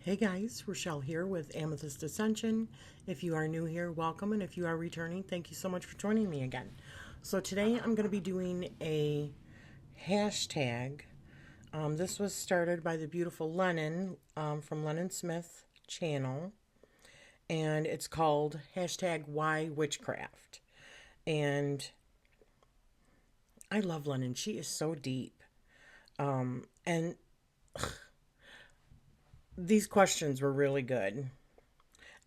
Hey guys, Rochelle here with Amethyst Ascension. If you are new here, welcome, and if you are returning, thank you so much for joining me again. So today I'm going to be doing a hashtag. This was started by the beautiful Lennon from Lennon Smith channel, and it's called hashtag Whywitchcraft. And I love Lennon. She is so deep. And these questions were really good. And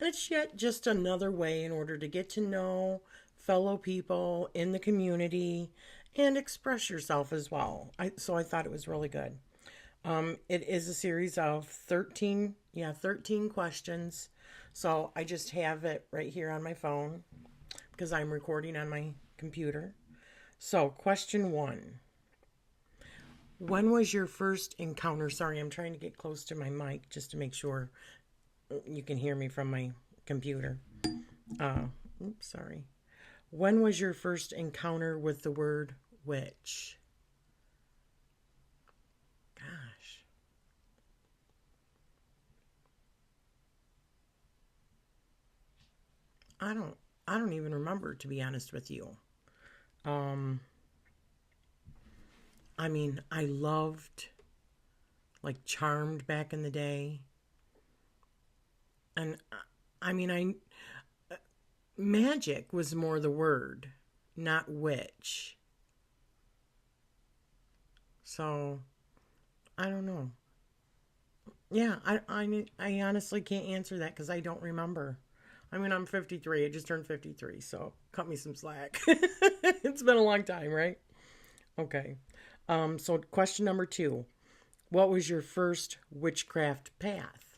it's yet just another way in order to get to know fellow people in the community and express yourself as well. So I thought it was really good. It is a series of 13 questions. So I just have it right here on my phone because I'm recording on my computer. So question 1. When was your first encounter? Sorry, I'm trying to get close to my mic just to make sure you can hear me from my computer. Sorry. When was your first encounter with the word witch? Gosh. I don't even remember, to be honest with you. I loved like Charmed back in the day. And magic was more the word, not witch. So, I don't know. Yeah, I honestly can't answer that because I don't remember. I'm 53. I just turned 53, so cut me some slack. It's been a long time, right? Okay. So question number 2. What was your first witchcraft path?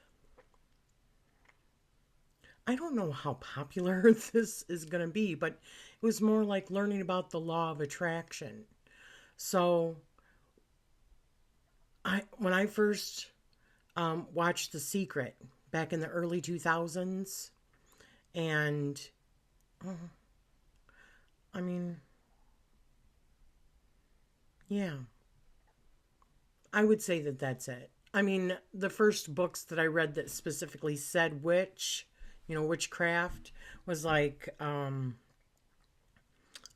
I don't know how popular this is going to be, but it was more like learning about the law of attraction. So when I first watched The Secret back in the early 2000s, and yeah, I would say that that's it. The first books that I read that specifically said witchcraft, was like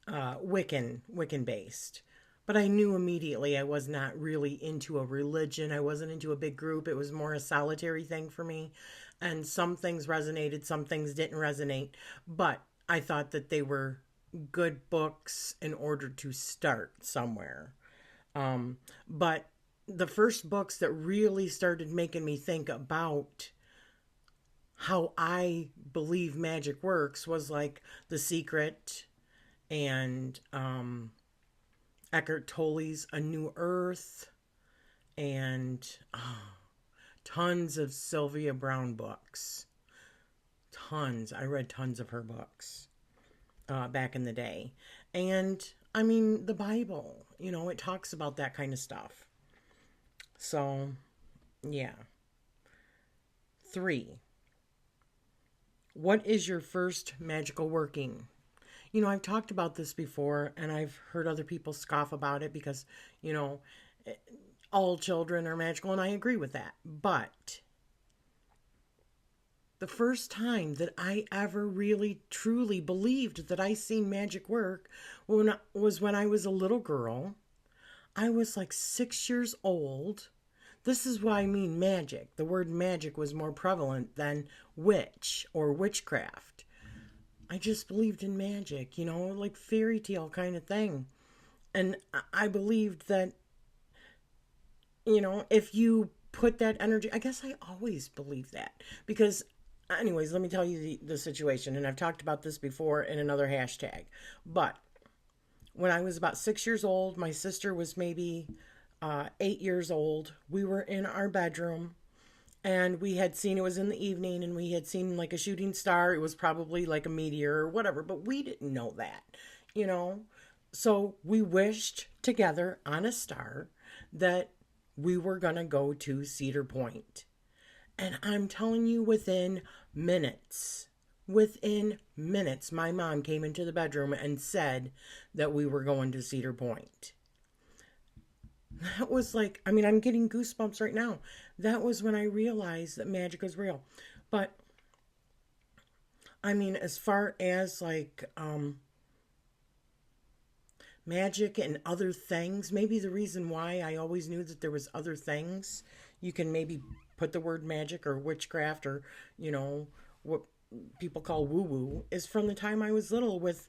Wiccan based. But I knew immediately I was not really into a religion. I wasn't into a big group. It was more a solitary thing for me. And some things resonated, some things didn't resonate. But I thought that they were good books in order to start somewhere. But the first books that really started making me think about how I believe magic works was like The Secret and Eckhart Tolle's A New Earth and tons of Sylvia Browne books. Tons. I read tons of her books back in the day. And the Bible, it talks about that kind of stuff. So, yeah. 3. What is your first magical working? I've talked about this before, and I've heard other people scoff about it because, all children are magical, and I agree with that. But the first time that I ever really, truly believed that I seen magic work was when I was a little girl. I was like 6 years old. This is why I mean magic. The word magic was more prevalent than witch or witchcraft. I just believed in magic, like fairy tale kind of thing. And I believed that, if you put that energy, I guess I always believed that. Because, anyways, let me tell you the situation. And I've talked about this before in another hashtag. But when I was about 6 years old, my sister was maybe 8 years old. We were in our bedroom. And we had seen, it was in the evening, and we had seen like a shooting star. It was probably like a meteor or whatever, but we didn't know that, So we wished together on a star that we were going to go to Cedar Point. And I'm telling you, within minutes, my mom came into the bedroom and said that we were going to Cedar Point. That was like, I'm getting goosebumps right now. that was when I realized that magic is real. But I mean, as far as like magic and other things, maybe the reason why I always knew that there was other things, you can maybe put the word magic or witchcraft or, you know, what people call woo woo, is from the time I was little with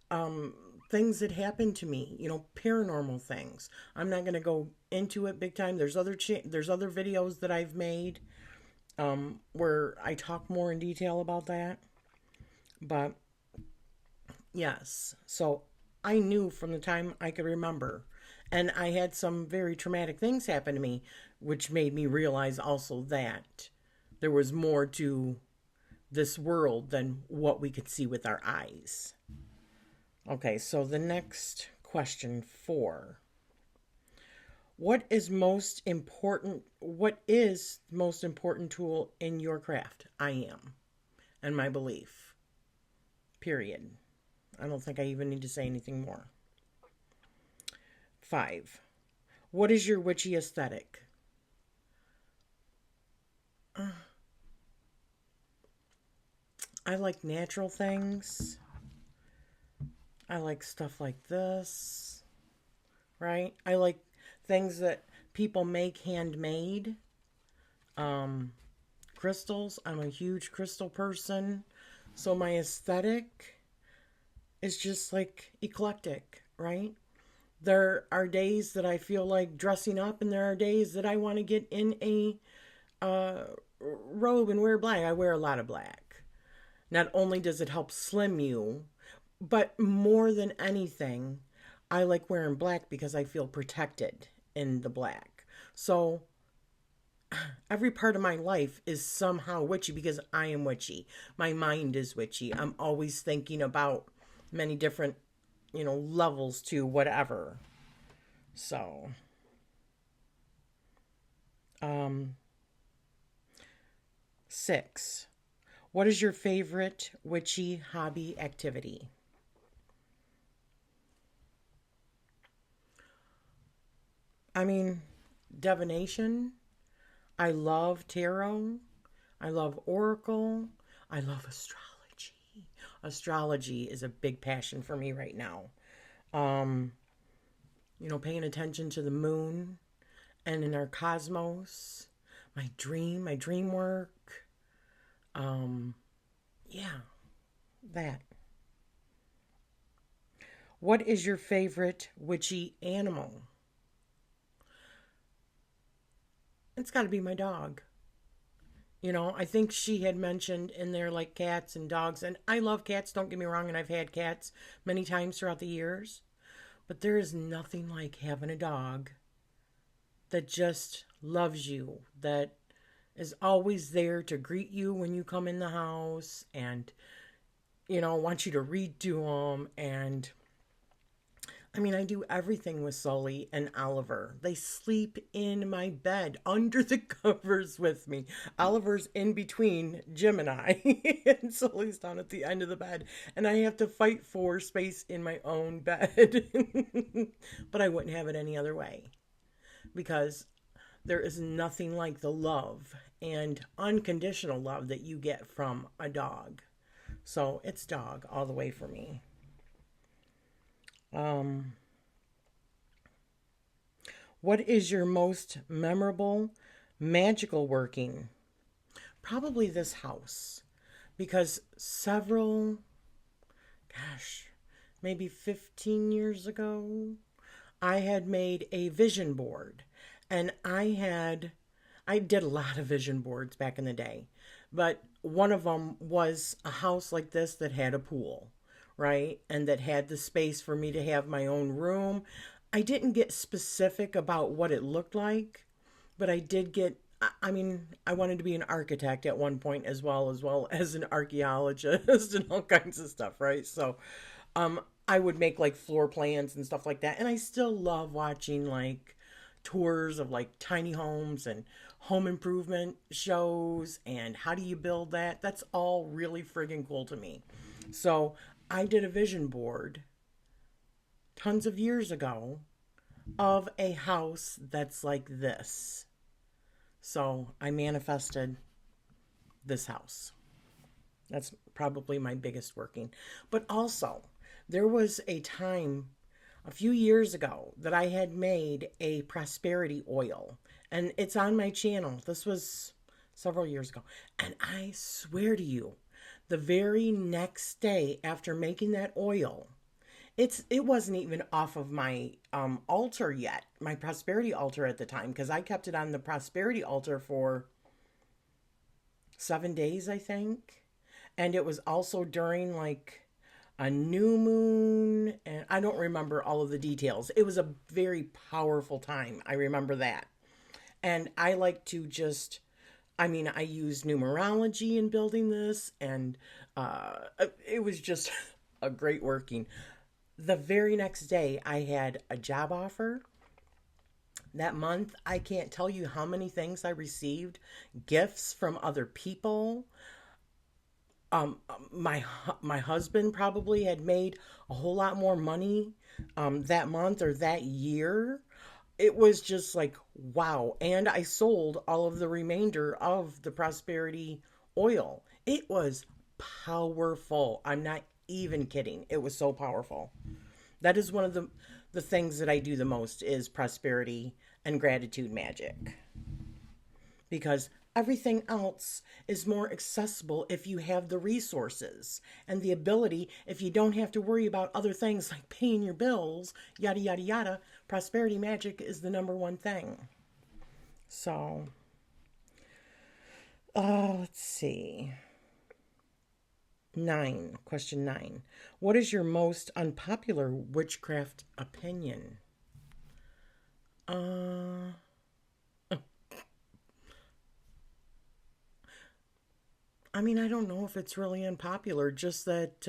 um, things that happened to me, you know, paranormal things. I'm not going to go into it big time. There's other videos that I've made where I talk more in detail about that. But yes, so I knew from the time I could remember. And I had some very traumatic things happen to me, which made me realize also that there was more to this world than what we could see with our eyes. Okay, so the next question, 4. What is the most important tool in your craft? I am. And my belief. Period. I don't think I even need to say anything more. 5. What is your witchy aesthetic? I like natural things. I like stuff like this, right? I like things that people make handmade. Um, Crystals. I'm a huge crystal person. So my aesthetic is just like eclectic, right? There are days that I feel like dressing up, and there are days that I want to get in a uh, robe and wear black. I wear a lot of black. Not only does it help slim you, but more than anything, I like wearing black because I feel protected in the black. So every part of my life is somehow witchy because I am witchy. My mind is witchy. I'm always thinking about many different, levels to whatever. So, um, 6. What is your favorite witchy hobby activity? I mean, divination. I love tarot. I love oracle. I love astrology. Astrology is a big passion for me right now. Um, Paying attention to the moon and in our cosmos, my dream work. Um, yeah, that. What is your favorite witchy animal? It's got to be my dog. I think she had mentioned in there like cats and dogs, and I love cats, don't get me wrong, and I've had cats many times throughout the years, but there is nothing like having a dog that just loves you, that is always there to greet you when you come in the house and, wants you to read to them. And I mean, I do everything with Sully and Oliver. They sleep in my bed under the covers with me. Oliver's in between Jim and I, and Sully's down at the end of the bed. And I have to fight for space in my own bed. But I wouldn't have it any other way because there is nothing like the love and unconditional love that you get from a dog. So it's dog all the way for me. Um, what is your most memorable magical working? Probably this house, because maybe 15 years ago, I had made a vision board, and I did a lot of vision boards back in the day, but one of them was a house like this that had a pool, right? And that had the space for me to have my own room. I didn't get specific about what it looked like, but I did get, I mean, I wanted to be an architect at one point as an archaeologist and all kinds of stuff, right? So, I would make like floor plans and stuff like that. And I still love watching like tours of like tiny homes and home improvement shows and how do you build that. That's all really friggin' cool to me. So I did a vision board tons of years ago of a house that's like this. So I manifested this house. That's probably my biggest working. But also, there was a time a few years ago that I had made a prosperity oil, and it's on my channel. This was several years ago. And I swear to you, the very next day after making that oil, it wasn't even off of my altar yet, my prosperity altar at the time, because I kept it on the prosperity altar for 7 days, I think. And it was also during like a new moon, and I don't remember all of the details. It was a very powerful time. I remember that. And I like to just, I mean, I use numerology in building this, and it was just a great working. The very next day, I had a job offer. That month, I can't tell you how many things I received, gifts from other people. My husband probably had made a whole lot more money that month or that year. It was just like, wow. And I sold all of the remainder of the prosperity oil. It was powerful. I'm not even kidding. It was so powerful. That is one of the things that I do the most is prosperity and gratitude magic. Because everything else is more accessible if you have the resources and the ability. If you don't have to worry about other things like paying your bills, yada, yada, yada, prosperity magic is the number one thing. So, let's see. Question 9. What is your most unpopular witchcraft opinion? I mean, I don't know if it's really unpopular, just that,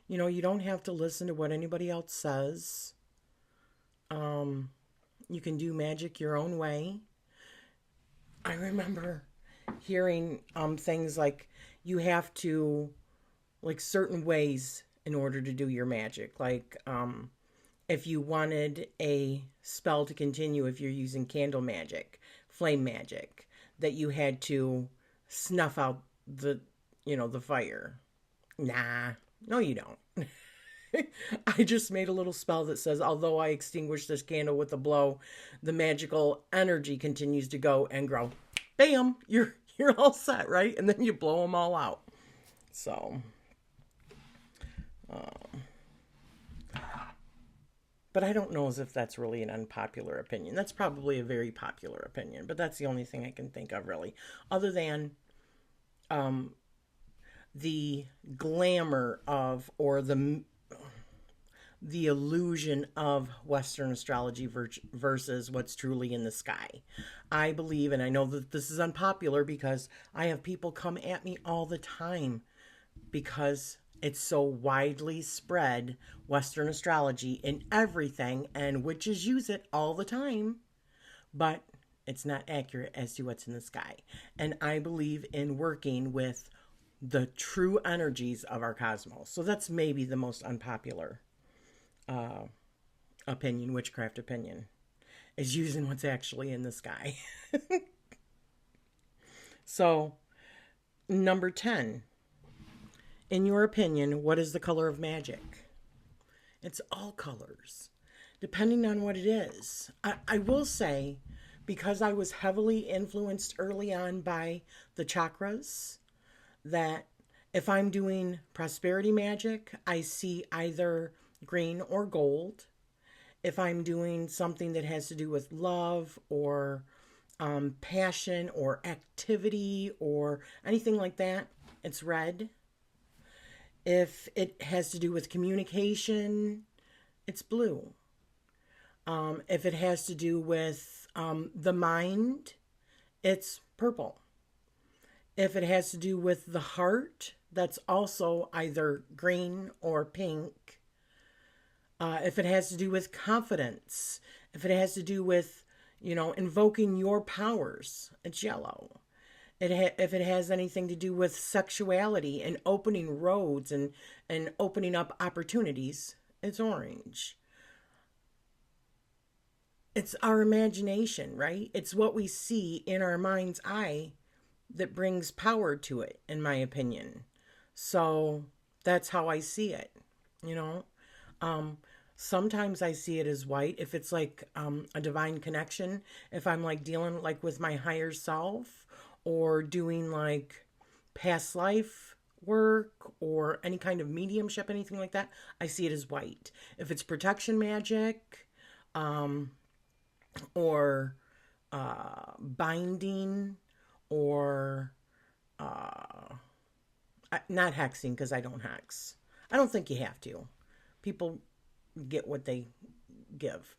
you don't have to listen to what anybody else says. You can do magic your own way. I remember hearing things like you have to, like certain ways in order to do your magic. Like if you wanted a spell to continue, if you're using candle magic, flame magic, that you had to snuff out the fire. Nah, no you don't. I just made a little spell that says, although I extinguish this candle with a blow, the magical energy continues to go and grow. Bam, you're all set, right? And then you blow them all out. So, but I don't know as if that's really an unpopular opinion. That's probably a very popular opinion, but that's the only thing I can think of really, other than the glamour of, or the illusion of Western astrology versus what's truly in the sky. I believe, and I know that this is unpopular because I have people come at me all the time because it's so widely spread, Western astrology in everything, and witches use it all the time, but it's not accurate as to what's in the sky. And I believe in working with the true energies of our cosmos. So that's maybe the most unpopular opinion, witchcraft opinion, is using what's actually in the sky. So, number 10. In your opinion, what is the color of magic? It's all colors, depending on what it is. I will say, because I was heavily influenced early on by the chakras, that if I'm doing prosperity magic, I see either green or gold. If I'm doing something that has to do with love or passion or activity or anything like that, it's red. If it has to do with communication, it's blue. If it has to do with the mind, it's purple. If it has to do with the heart, that's also either green or pink. If it has to do with confidence, if it has to do with, invoking your powers, it's yellow. If it has anything to do with sexuality and opening roads and opening up opportunities, it's orange. It's our imagination, right? It's what we see in our mind's eye that brings power to it, in my opinion. So that's how I see it, you know? Um, Sometimes I see it as white if it's like a divine connection, if I'm like dealing like with my higher self or doing like past life work or any kind of mediumship, anything like that, I see it as white. If it's protection magic, um, or binding or not hexing because I don't hex. I don't think you have to. People get what they give.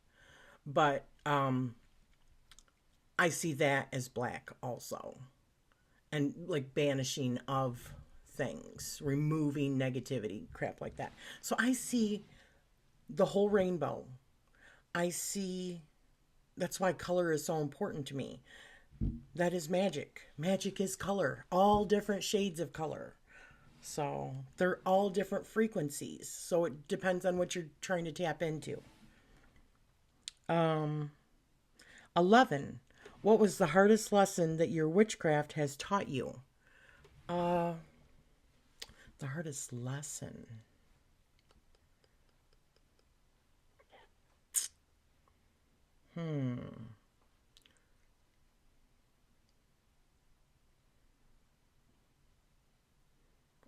But I see that as black also. And like banishing of things, removing negativity, crap like that. So I see the whole rainbow. I see, that's why color is so important to me. That is magic. Magic is color, all different shades of color. So they're all different frequencies. So it depends on what you're trying to tap into. Um, 11. What was the hardest lesson that your witchcraft has taught you? Uh, the hardest lesson. Hmm.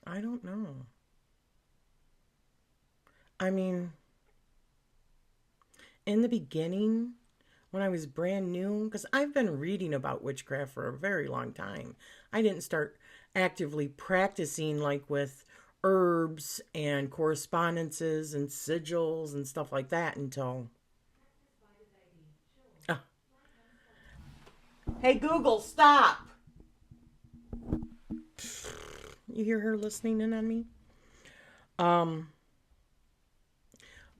I don't know. I mean, in the beginning, when I was brand new, because I've been reading about witchcraft for a very long time. I didn't start actively practicing like with herbs and correspondences and sigils and stuff like that until. Ah. Hey, Google, stop! You hear her listening in on me? Um,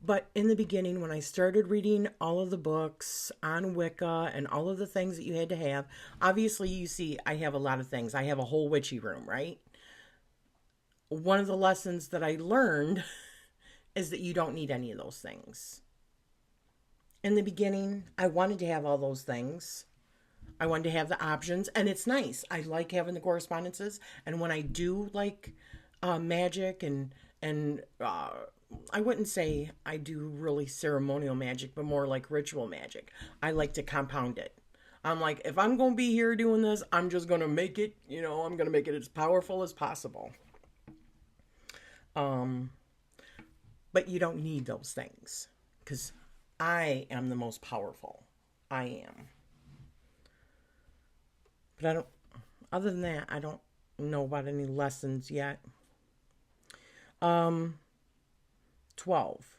But in the beginning, when I started reading all of the books on Wicca and all of the things that you had to have, obviously you see I have a lot of things. I have a whole witchy room, right? One of the lessons that I learned is that you don't need any of those things. In the beginning, I wanted to have all those things. I wanted to have the options, and it's nice. I like having the correspondences, and when I do like magic and I wouldn't say I do really ceremonial magic, but more like ritual magic. I like to compound it. I'm like, if I'm going to be here doing this, I'm just going to make it, I'm going to make it as powerful as possible. Um, but you don't need those things because I am the most powerful. I am. But I don't, other than that, I don't know about any lessons yet. Um, 12.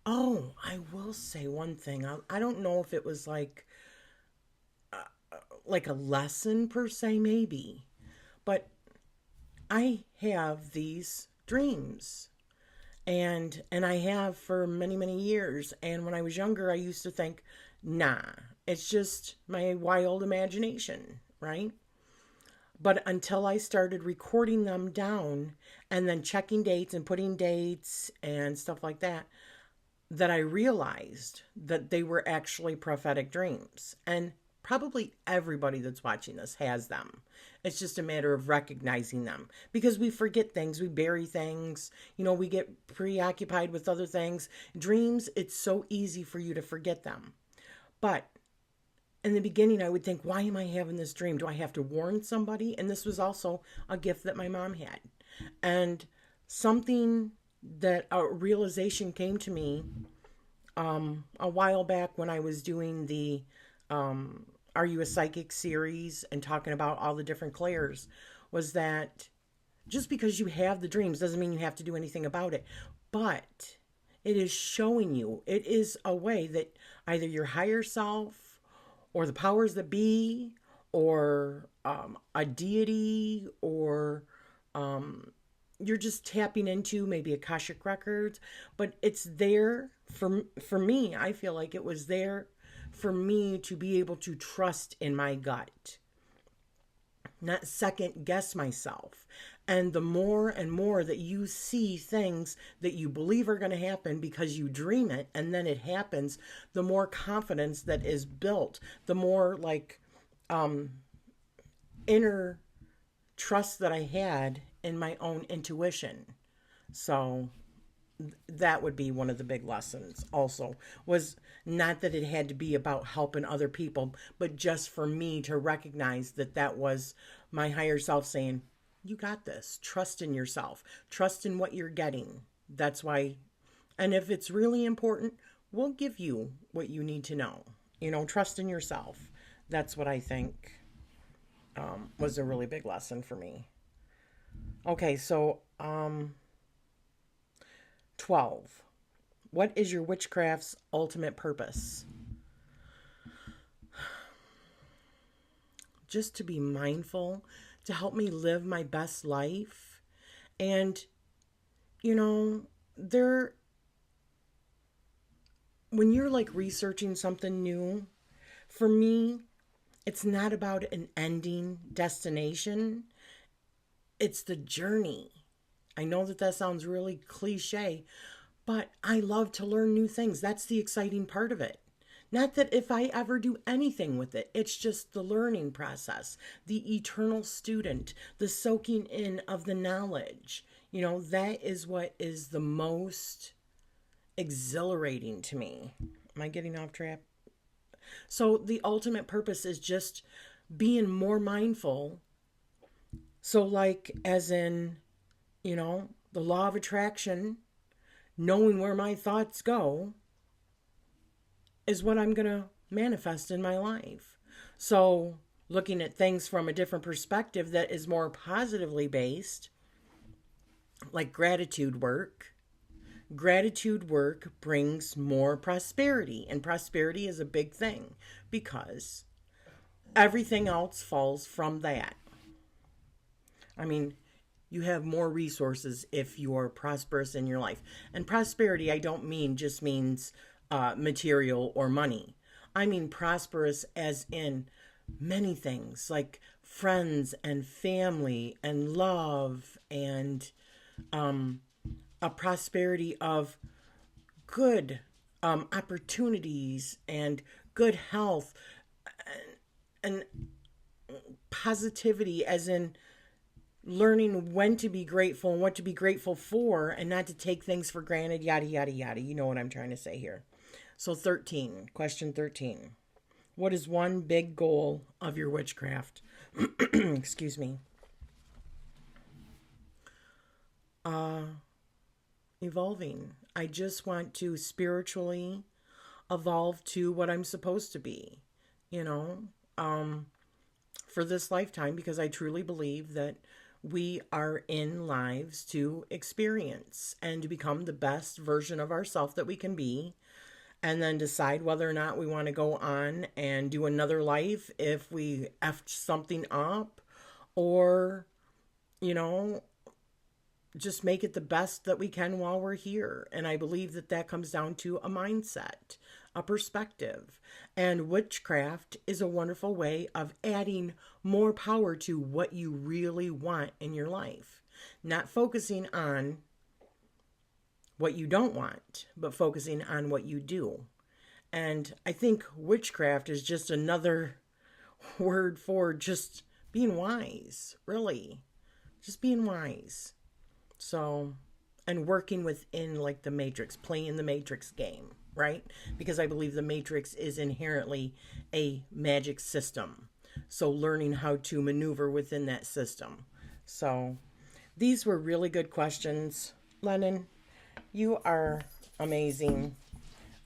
Oh, I will say one thing. I don't know if it was like a lesson per se, maybe, but I have these dreams, and I have for many many years. And when I was younger, I used to think, nah, it's just my wild imagination, right? But until I started recording them down and then checking dates and putting dates and stuff like that, that I realized that they were actually prophetic dreams. And probably everybody that's watching this has them. It's just a matter of recognizing them because we forget things, we bury things, we get preoccupied with other things. Dreams, it's so easy for you to forget them. But in the beginning, I would think, why am I having this dream? Do I have to warn somebody? And this was also a gift that my mom had. And something that a realization came to me a while back when I was doing the Are You a Psychic series and talking about all the different clairs was that just because you have the dreams doesn't mean you have to do anything about it. But it is showing you, it is a way that either your higher self or the powers that be, or a deity, or you're just tapping into maybe Akashic records, but it's there for me. I feel like it was there for me to be able to trust in my gut, not second guess myself. And the more and more that you see things that you believe are going to happen because you dream it and then it happens, the more confidence that is built, the more like inner trust that I had in my own intuition. So that would be one of the big lessons also, was not that it had to be about helping other people, but just for me to recognize that that was my higher self saying, you got this, trust in yourself, trust in what you're getting. That's why, and if it's really important, we'll give you what you need to know. Trust in yourself. That's what I think was a really big lesson for me. Okay, so 12. What is your witchcraft's ultimate purpose? Just to be mindful, to help me live my best life. And, when you're like researching something new, for me, it's not about an ending destination. It's the journey. I know that sounds really cliche, but I love to learn new things. That's the exciting part of it. Not that if I ever do anything with it, it's just the learning process, the eternal student, the soaking in of the knowledge. That is what is the most exhilarating to me. Am I getting off track? So the ultimate purpose is just being more mindful. So like as in, the law of attraction, knowing where my thoughts go is what I'm going to manifest in my life. So looking at things from a different perspective that is more positively based, like gratitude work. Gratitude work brings more prosperity, and prosperity is a big thing because everything else falls from that. I mean, you have more resources if you're prosperous in your life. And prosperity, I don't mean just means material or money. I mean prosperous as in many things, like friends and family and love and a prosperity of good opportunities and good health and positivity, as in learning when to be grateful and what to be grateful for and not to take things for granted, yada, yada, yada. You know what I'm trying to say here. So 13, question 13. What is one big goal of your witchcraft? Excuse me. Evolving. I just want to spiritually evolve to what I'm supposed to be, for this lifetime, because I truly believe that we are in lives to experience and to become the best version of ourselves that we can be, and then decide whether or not we want to go on and do another life if we effed something up, or, just make it the best that we can while we're here. And I believe that comes down to a mindset, a perspective. And witchcraft is a wonderful way of adding more power to what you really want in your life. Not focusing on what you don't want, but focusing on what you do. And I think witchcraft is just another word for just being wise, really. Just being wise. So, and working within like the matrix, playing the matrix game, right? Because I believe the matrix is inherently a magic system. So learning how to maneuver within that system. So these were really good questions. Lennon, you are amazing.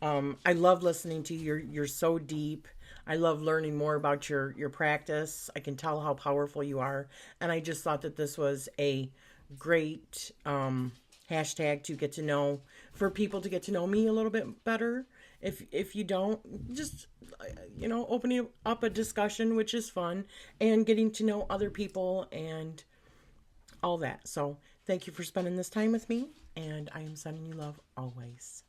I love listening to you. You're so deep. I love learning more about your practice. I can tell how powerful you are. And I just thought that this was a great hashtag to get to know, for people to get to know me a little bit better. If you don't, just opening up a discussion, which is fun, and getting to know other people and all that. So thank you for spending this time with me, and I am sending you love always.